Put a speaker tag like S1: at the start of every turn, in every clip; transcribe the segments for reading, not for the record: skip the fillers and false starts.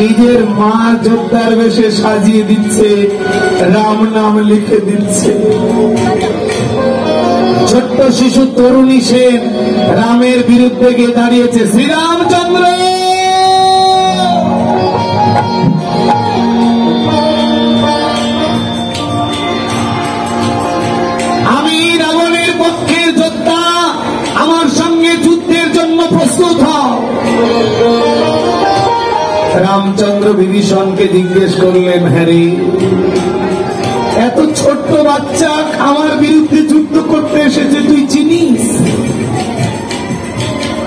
S1: নিজের মা যোদ্ধার বেশে সাজিয়ে দিচ্ছে, রাম নাম লিখে দিচ্ছে। ছোট্ট শিশু তরুণী সেন রামের বিরুদ্ধে গিয়ে দাঁড়িয়েছে, শ্রীরামচন্দ্র আমি রাবণের পক্ষের যোদ্ধা, আমার সঙ্গে যুদ্ধের জন্য প্রস্তুত হও। রামচন্দ্র বিভীষণকে জিজ্ঞেস করলেন, হ্যারি এত ছোট্ট বাচ্চা আমার বিরুদ্ধে যুদ্ধ করতে এসেছে, তুই চিনিস?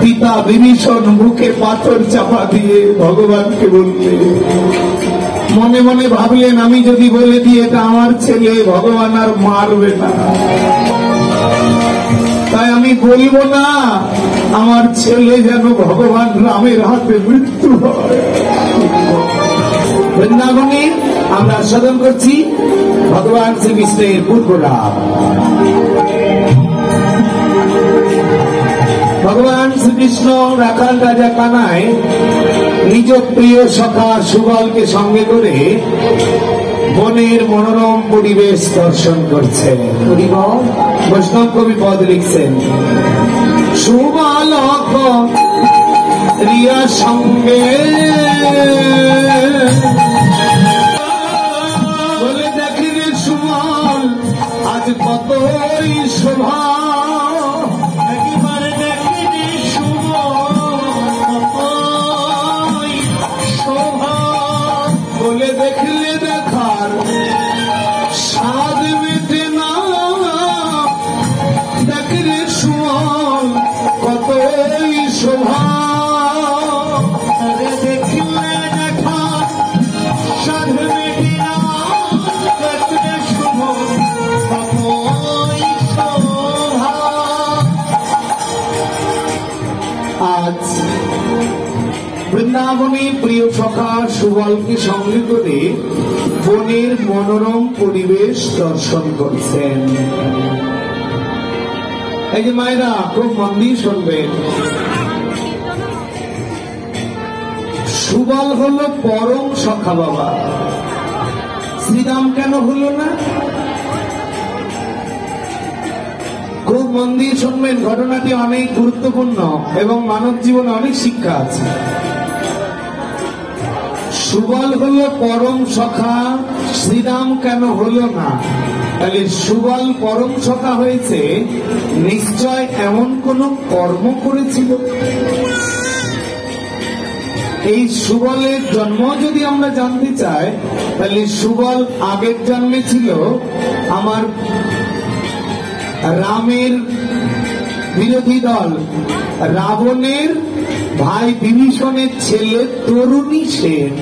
S1: পিতা বিভীষণ মুখে পাথর চাপা দিয়ে ভগবানকে বললেন, মনে মনে ভাবলেন আমি যদি বলে দিই এটা আমার ছেলে, ভগবান আর মারবে না, তাই আমি বলবো না আমার ছেলে যেন ভগবান রামের হাতে মৃত্যু হয়। বৃন্দাবনে আমরা আস্বাদন করছি ভগবান শ্রীকৃষ্ণের পূর্ব রাম। ভগবান শ্রীকৃষ্ণ রাখাল রাজা কানাই নিজ প্রিয় সখা সুবলকে সঙ্গে করে বনের মনোরম পরিবেশ দর্শন করছেন। বৈষ্ণব কবি পদ লিখছেন, সুবল রিয়া সঙ্গে বলে দেখলে সুবল আজ কতই শোভা, একেবারে দেখলে সুবল কতই শোভা, বলে দেখলে দেখার স্বাদ মেটে না, দেখলে সুবল কতই শোভা, দেখলে দেখার স্বাদ মেটে না, দেখলে সুবল কতই শোভা। আজ বৃন্দাবনে প্রিয় সখা সুবলকে সঙ্গে করে বনের মনোরম পরিবেশ দর্শন করছেন। এই যে মায়েরা খুব মন দিয়ে শুনবেন, সুবল হলো পরম সখা বাবা, শ্রীরাম কেন হলো না? খুব মন দিয়ে শুনবেন, ঘটনাটি অনেক গুরুত্বপূর্ণ এবং মানব জীবনে অনেক শিক্ষা আছে। সুবল হলো পরম সখা, শ্রীরাম কেন হলো না? তাহলে সুবল পরম সখা হয়েছে নিশ্চয় এমন কোন কর্ম করেছিল। এই সুবলের জন্ম যদি আমরা জানতে চাই, তাহলে সুবল আগের জন্মে ছিল আমার রামের বিরোধী দল রাবণের ভাই বিভীষণের ছেলে তরুণী সেন।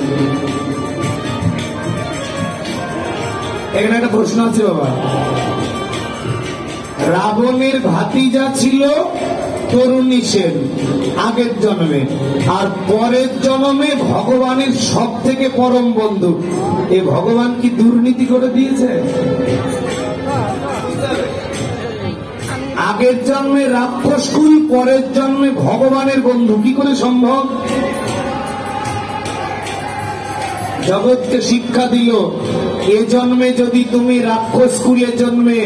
S1: এখানে একটা প্রশ্ন আছে বাবা, রাবণের ভাতিজা ছিল তরুণী সেন আগের জন্মে, আর পরের জন্মে ভগবানের সব থেকে পরম বন্ধু। এ ভগবান কি দুর্নীতি করে দিয়েছে? আগের জন্মে রাক্ষসকুল, পরের জন্মে ভগবানের বন্ধু, কি করে সম্ভব? জগৎকে শিক্ষা দিল, এ জন্মে যদি তুমি রাক্ষসকুলে জন্মে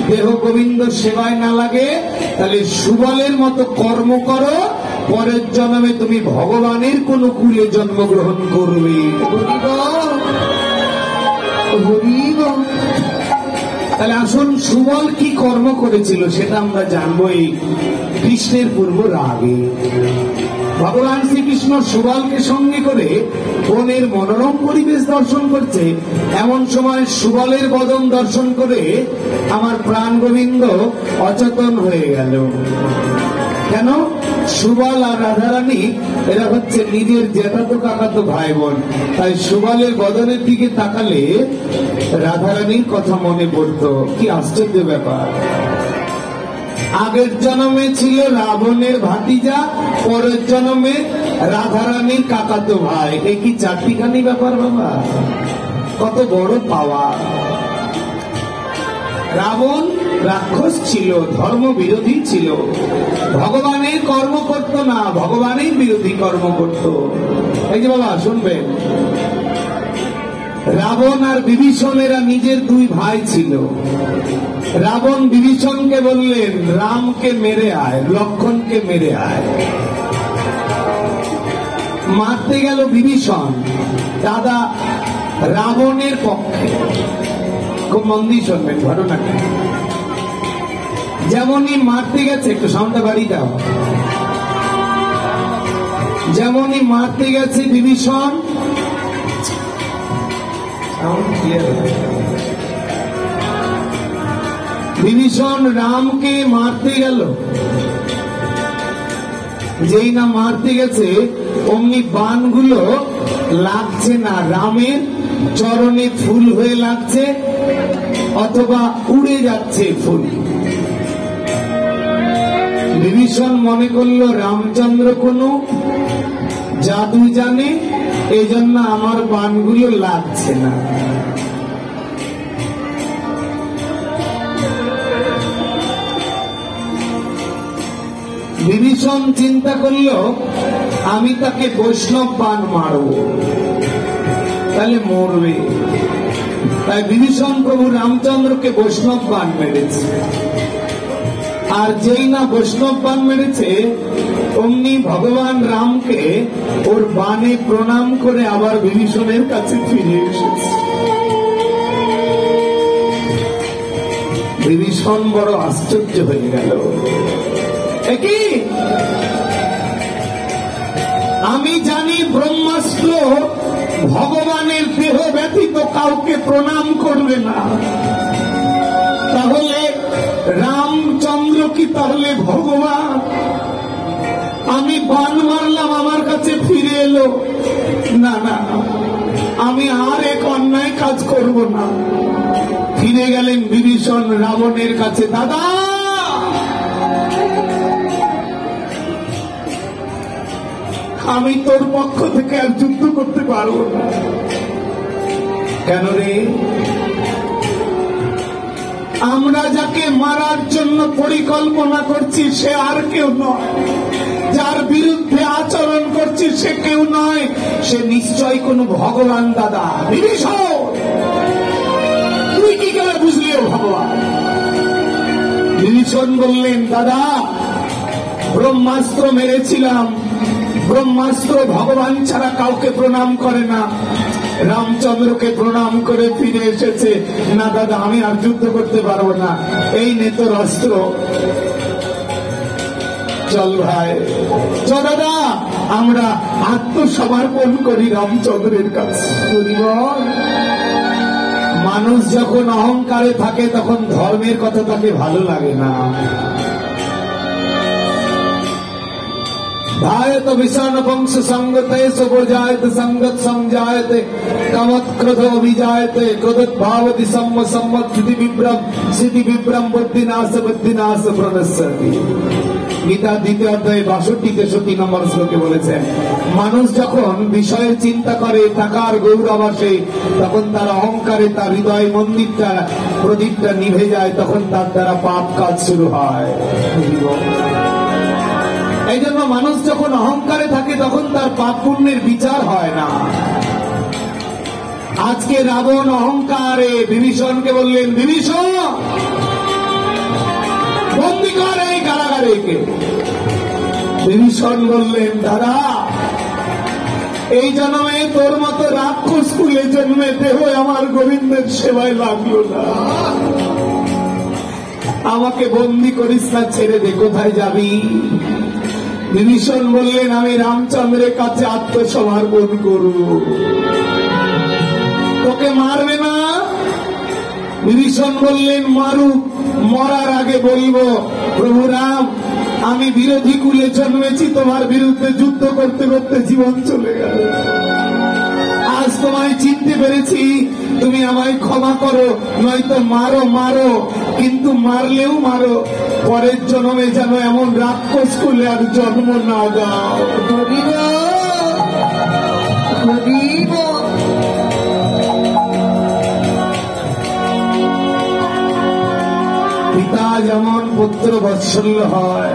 S1: দেহ গোবিন্দ সেবায় না লাগে, তাহলে সুবলের মতো কর্ম করো, পরের জন্মে তুমি ভগবানের কোন কুলে জন্মগ্রহণ করবে। তাহলে আসুন সুবল কি কর্ম করেছিল সেটা আমরা জানবো এই কৃষ্ণের পূর্ব রাগে। ভগবান শ্রীকৃষ্ণ সুবলকে সঙ্গে করে বনের মনোরম পরিবেশ দর্শন করছে, এমন সময় সুবলের বদন দর্শন করে আমার প্রাণ গোবিন্দ অচেতন হয়ে গেল। কেন? সুবল আর রাধারানী এরা হচ্ছে নিজের জ্যাঠাতো কাকাতো ভাই বোন, তাই সুবলের বদনের দিকে তাকালে রাধারানীর কথা মনে পড়ত। কি আশ্চর্য ব্যাপার! আগের জন্মে ছিল রাবণের ভাতিজা, পরের জন্মে রাধারানীর কাকাতো ভাই। এই কি চারটিখানি ব্যাপার বাবা! কত বড় পাওয়া! রাবণ রাক্ষস ছিল, ধর্ম বিরোধী ছিল, ভগবানের কর্ম করত না, ভগবানের বিরোধী কর্ম করত। এই যে বাবা শুনবেন, রাবণ আর বিভীষণেরা নিজের দুই ভাই ছিল। রাবণ বিভীষণকে বললেন রামকে মেরে আয়, লক্ষ্মণকে মেরে আয়। মারতে গেল বিভীষণ, দাদা রাবণের পক্ষে। খুব মন দিয়ে শুনবেন ঘটনাটা। যেমনই মারতে গেছে, একটু সাউন্ডটা বাড়ি দাও, যেমনই মারতে গেছে বিভীষণ, বিভীষণ রামকে মারতে গেল। যেই না মারতে গেছে অমনি বাণগুলো লাগছে না রামের চরণে, ফুল হয়ে লাগছে অথবা উড়ে যাচ্ছে ফুল। বিভীষণ মনে করলো রামচন্দ্র কোনো জাদু জানে, এই জন্য আমার বাণগুলো লাগছে না। বিভীষণ চিন্তা করলো আমি তাকে বৈষ্ণব বাণ মারব, তাহলে মরবে। তাই বিভীষণ প্রভু রামচন্দ্রকে বৈষ্ণব বাণ মেরেছে। আর যেই না বৈষ্ণব বাণ মেরেছে অমনি ভগবান রামকে ওর বাণে প্রণাম করে আবার বিভীষণের কাছে ফিরে এসেছে। বিভীষণ বড় আশ্চর্য হয়ে গেল, কি আমি জানি ব্রহ্মাস্ত্র ভগবানের দেহ ব্যতীত কাউকে প্রণাম করবে না, তাহলে রামচন্দ্র কি তাহলে ভগবান? আমি বাণ মারলাম আমার কাছে ফিরে এলো, না না আমি আর এক অন্যায় কাজ করব না। ফিরে গেলেন বিভীষণ রাবণের কাছে, দাদা আমি তোর পক্ষ থেকে আর যুদ্ধ করতে পারবো না। কেন রে? আমরা যাকে মারার জন্য পরিকল্পনা করছি সে আর কেউ নয়, যার বিরুদ্ধে আচরণ করছি সে কেউ নয়, সে নিশ্চয় কোনো ভগবান। দাদা বিভীষণ তুই কি করে বুঝলি ও ভগবান? বিভীষণ বললেন দাদা ব্রহ্মাস্ত্র মেরেছিলাম, ব্রহ্মাস্ত্র ভগবান ছাড়া কাউকে প্রণাম করে না, রামচন্দ্রকে প্রণাম করে ফিরে এসেছে। না দাদা আমি আর যুদ্ধ করতে পারবো না, এই নে তোর অস্ত্র, চল ভাই চল দাদা আমরা আত্মসমর্পণ করি রামচন্দ্রের কাছে। মানুষ যখন অহংকারে থাকে তখন ধর্মের কথা তাকে ভালো লাগে না। ধায়ত বিষাণ বংশ সঙ্গতে সুবজায়তে সঙ্গত সমজায়তে কামত ক্রোধ অভিজায়তে ক্রোধোদ্ভাবতি সম্মত সিদ্ধি বিভ্রম বুদ্ধিনাশ প্রণশ্যতি। গীতা দ্বিতীয় অধ্যায়ে 62-63 নম্বর শ্লোকে বলেছেন মানুষ যখন বিষয়ের চিন্তা করে, টাকার গৌরব আসে, তখন তার অহংকারে তার হৃদয় মন্দিরটা প্রদীপটা নিভে যায়, তখন তার দ্বারা পাপ কাজ শুরু হয়। এই জন্য মানুষ যখন অহংকারে থাকে তখন তার পাপ পুণ্যের বিচার হয় না। আজকে রাবণ অহংকারে বিভীষণকে বললেন বিভীষণ বন্দী কর এই কারাগারে কে। বিভীষণ বললেন দাদা এই জন্মে তোর মতো রাক্ষস কুলে জন্মেতে হয়ে আমার গোবিন্দের সেবায় লাগলো না, আমাকে বন্দী করিস না, ছেড়ে দে, কোথায় যাবি? বিভীষণ বললেন আমি রামচন্দ্রের কাছে আত্মসমর্পণ করব, তোকে মারবে না। বিভীষণ বললেন মারুক, মরার আগে বলবো প্রভু রাম আমি বিরোধী কুলে জন্মেছি, তোমার বিরুদ্ধে যুদ্ধ করতে করতে জীবন চলে গেল, আজ তোমায় চিনতে পেরেছি, তুমি আমায় ক্ষমা করো, নয়তো মারো মারো, কিন্তু মারলেও মারো, পরের জন্মে যেন এমন রাক্ষস কুলে আর জন্ম না দাও। পিতা যেমন পুত্র বাৎসল্য হয়,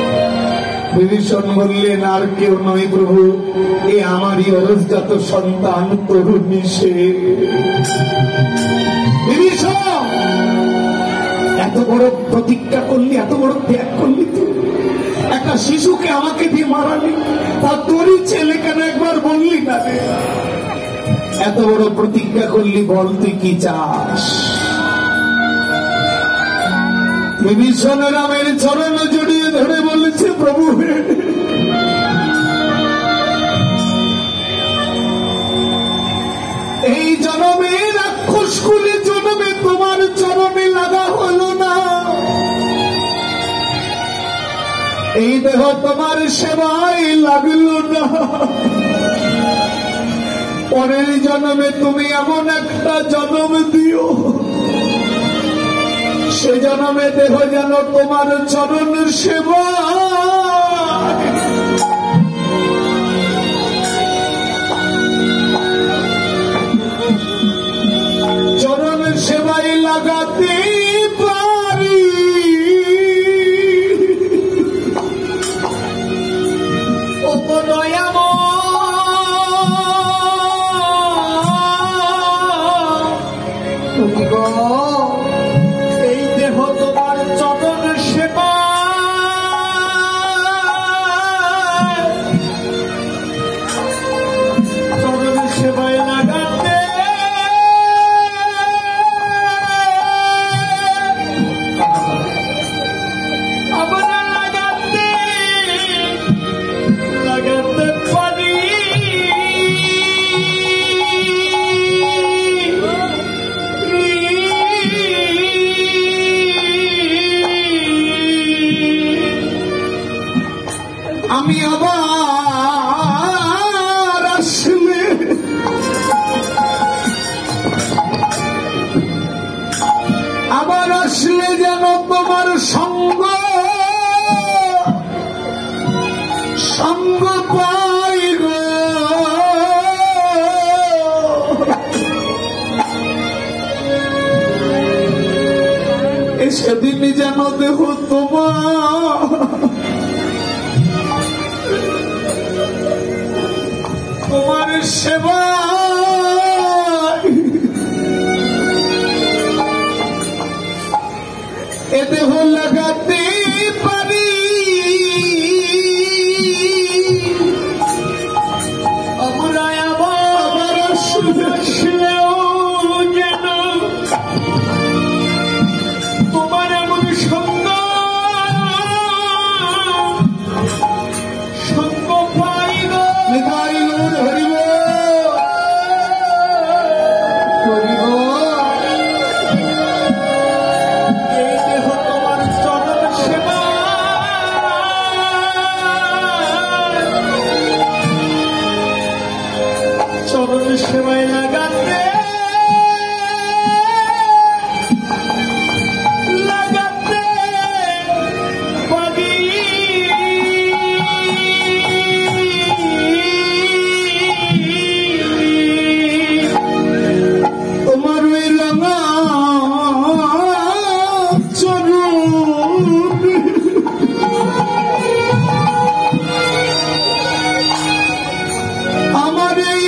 S1: বিভীষণ বললেন, আর কেউ নয় প্রভু, এ আমারই অরসজাত সন্তান তরুণী সে। বিভীষণ, এত বড় প্রতিজ্ঞা করলি, এত বড় ত্যাগ করলি, তুই একটা শিশুকে আমাকে দিয়ে মারালি, তা তোরই ছেলে কেন একবার বললি না? এত বড় প্রতিজ্ঞা করলি, বল তুই কি চাস? বিভীষণ রামের চরণ জড়িয়ে ধরে বলেছে, প্রভু এই জনমে রাক্ষস কুলে জনমে তোমার চরণে লাগা হলো না, এই দেহ তোমার সেবায় লাগলো না, পরের জন্মে তুমি এমন একটা জন্ম দিও, সে জন্মে দেহ যেন তোমার চরণ সেবা। চরণ সেবায় লাগাতে পারি, এই দেহ তোমার চরণ সেবা, চরণ সেবায় লাগাতে আমরা লাগাতে পারি। আমি আবার আসলে যেন তোমার সঙ্গ পাই গো, সেদিন যেন দেহ তোমার সেবা, এ দেহ লাগাতে পারি। আমরা আবার আসলেও যেন তোমার এমন সঙ্গ পাই গো। চরণ সেবায় লাগাতে পারি। তোমার ওই রাঙা চরণ আমার এই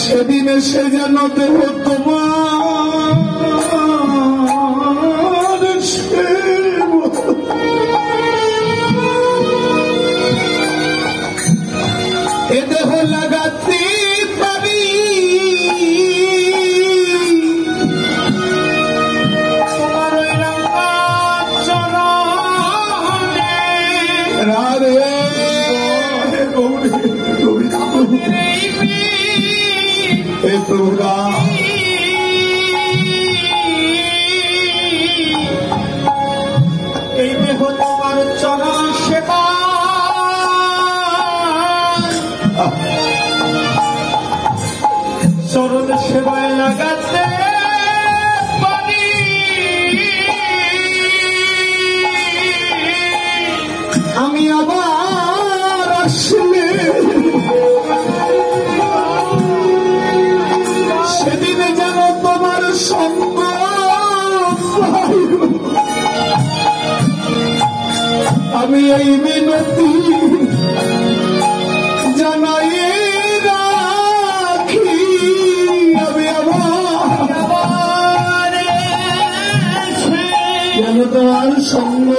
S1: সেদিন সে যেন দেহ তোমার এ দেহ লাগাতে পারি। তোমার রাধে প্রভুরা, এই দেহ তোমার চরণ সেবা, চরণ সেবায় লাগাতে পারি। আমি আবার আসলে আমি এই মিনতি জানাই রাখি, আমি আমার যেন তোমার সঙ্গ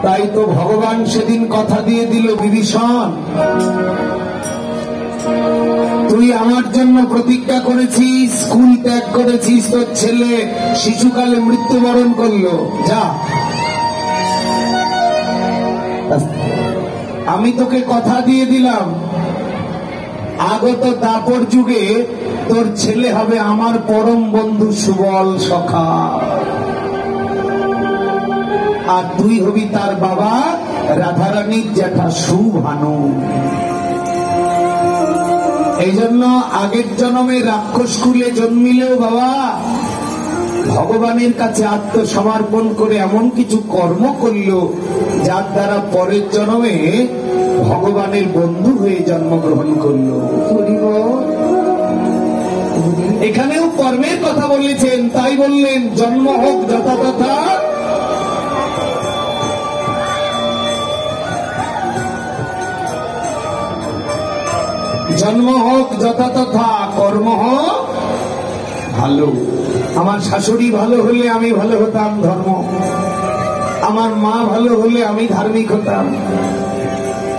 S1: তাই তো ভগবান সেদিন কথা দিয়ে দিল, বিভীষণ তুই আমার জন্য প্রতিজ্ঞা করেছিস, স্কুল ত্যাগ করেছিস, তোর ছেলে শিশুকালে মৃত্যুবরণ করলো, যা আমি তোকে কথা দিয়ে দিলাম আগত দাপর যুগে তোর ছেলে হবে আমার পরম বন্ধু সুবল সখা, আর তুই হবি তার বাবা রাধারানীর জ্যাঠা সুভানু। এই জন্য আগের জন্মে রাক্ষস কুলে জন্মিলেও বাবা ভগবানের কাছে আত্মসমর্পণ করে এমন কিছু কর্ম করল যার দ্বারা পরের জন্মে ভগবানের বন্ধু হয়ে জন্মগ্রহণ করল। এখানেও কর্মের কথা বলেছেন, তাই বললেন জন্ম হোক যথাযথা জন্ম হোক যথাতথা কর্ম হোক ভালো। আমার শাশুড়ি ভালো হলে আমি ভালো হতাম ধর্ম, আমার মা ভালো হলে আমি ধার্মিক হতাম,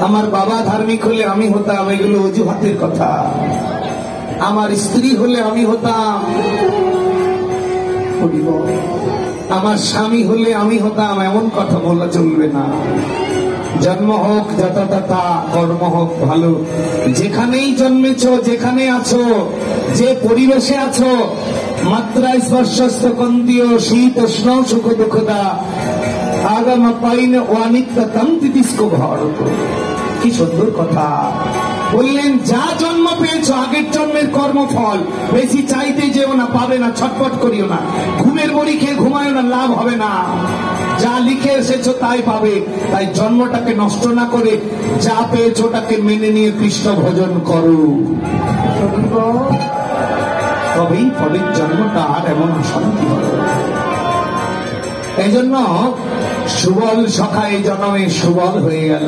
S1: আমার বাবা ধার্মিক হলে আমি হতাম, এগুলো অজুহাতের কথা। আমার স্ত্রী হলে আমি হতাম, আমার স্বামী হলে আমি হতাম, এমন কথা বলা চলবে না। জন্ম হোক যথাযথা কর্ম হোক ভালো। যেখানেই জন্মেছ, যেখানে আছো, যে পরিবেশে আছো, মাত্রা স্পর্শস্থ কন্তীয় শীত উষ্ণ সুখ দুঃখদা আগাম পাইন অনিত্য তন্তিস্কো ভারত। কি সুন্দর কথা বললেন, যা জন্ম পেয়েছো আগের জন্মের কর্মফল, বেশি চাইতে যেও না, পাবে না, ছটপট করিও না, ঘুমের বড়ি খেয়ে ঘুমায় না, লাভ হবে না। যা লিখে এসেছো তাই পাবে। তাই জন্মটাকে নষ্ট না করে যা পেয়েছো ওটাকে মেনে নিয়ে কৃষ্ণ ভজন করো, তবেই পরের জন্মটা আর এমন অশান্তি হবে। এই জন্য সুবল সখা এই জন্মে সুবল হয়ে গেল,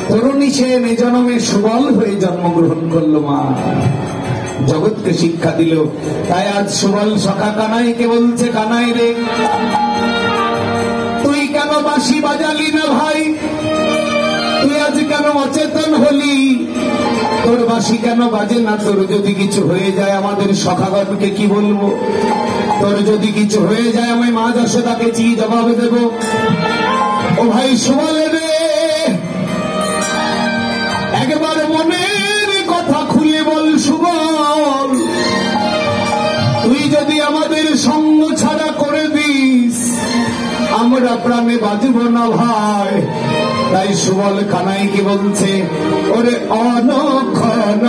S1: তরুণী সেন এই জন্মে সুবল হয়ে জন্মগ্রহণ করলো, মা জগৎকে শিক্ষা দিল। তাই আজ সুবল সখা কানাইকে বলছে, কানাই রে তুই কেন বাঁশি বাজালি না ভাই, তুই আজ কেন অচেতন হলি, তোর বাঁশি কেন বাজে না, তোর যদি কিছু হয়ে যায় আমাদের সখাগণকে কি বলবো, তোর যদি কিছু হয়ে যায় আমি মা যশোদাকে কি জবাব দেব। ও ভাই সুবলে রে, একবার মনের কথা খুলে বল সুবল, তুই যদি আমাদের সঙ্গ ছাড়া করে দিস আমরা প্রাণে বাঁচব না ভাই। তাই সুবল কানাইকে বলছে, ওরে অনক্ষণ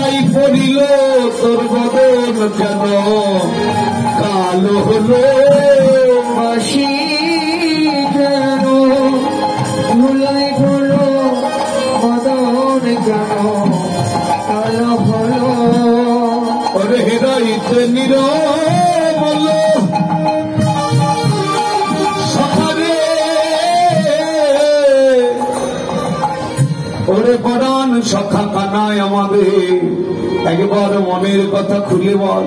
S1: ধুলাই পড়িল তোর বদন কেন কালো হলো
S2: বাসি কেন ধুলাই হলো বদন কেন কালো হলো
S1: ওরে হৃদয়তে নিরবল সকালে ওরে পরাণ সখা কানায় আমাদের একবার মনের কথা খুলে বল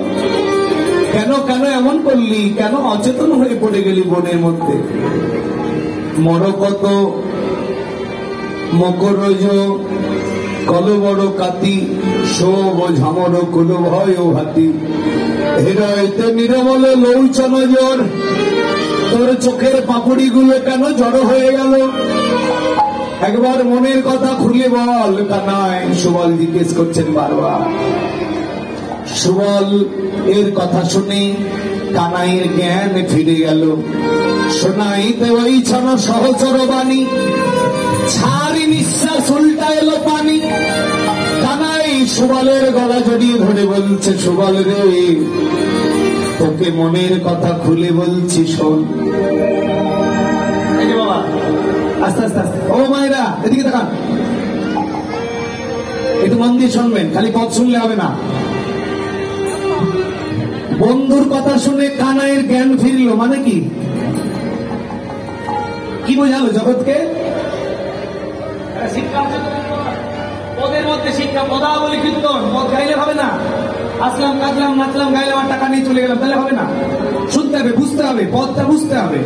S1: কেন কেন এমন করলি কেন অচেতন হয়ে পড়ে গেলি বনের মধ্যে মর কত মকরজ কল বড় কাতি শোভ ঝামর কুল ভয় ও হাতি হৃদয়তে নিরবল লৌচন জ্বর তোর চোখের পাপড়ি গুলো কেন জড়ো হয়ে গেল একবার মনের কথা খুলে বল কানায় সুবল জিজ্ঞেস করছেন বারবার সুবল এর কথা শুনে কানাইয়ের জ্ঞান ফিরে গেল শোনাইতে ওই ছন সহচর বাণী ছাড়ি নিঃশ্বাস উল্টা এলো পানি কানাই সুবলের গলা জড়িয়ে ধরে বলছে সুবল রে তোকে মনের কথা খুলে বলছি শোন বাবা আস্তে আস্তে আস্তে ও মায়েরা এদিকে দেখান একটু মন দিয়ে শুনবেন খালি পথ শুনলে হবে না বন্ধুর কথা শুনে কানাইয়ের জ্ঞান ফিরল মানে কি কি বোঝালো জগৎকে শিক্ষা পদের মধ্যে শিক্ষা পদা বলি কীর্তন পদ গাইলে হবে না আসলাম কাজলাম নাচলাম গাইলাম আর টাকা নিয়ে চলে গেলাম তাহলে হবে না শুনতে হবে বুঝতে হবে পদটা বুঝতে হবে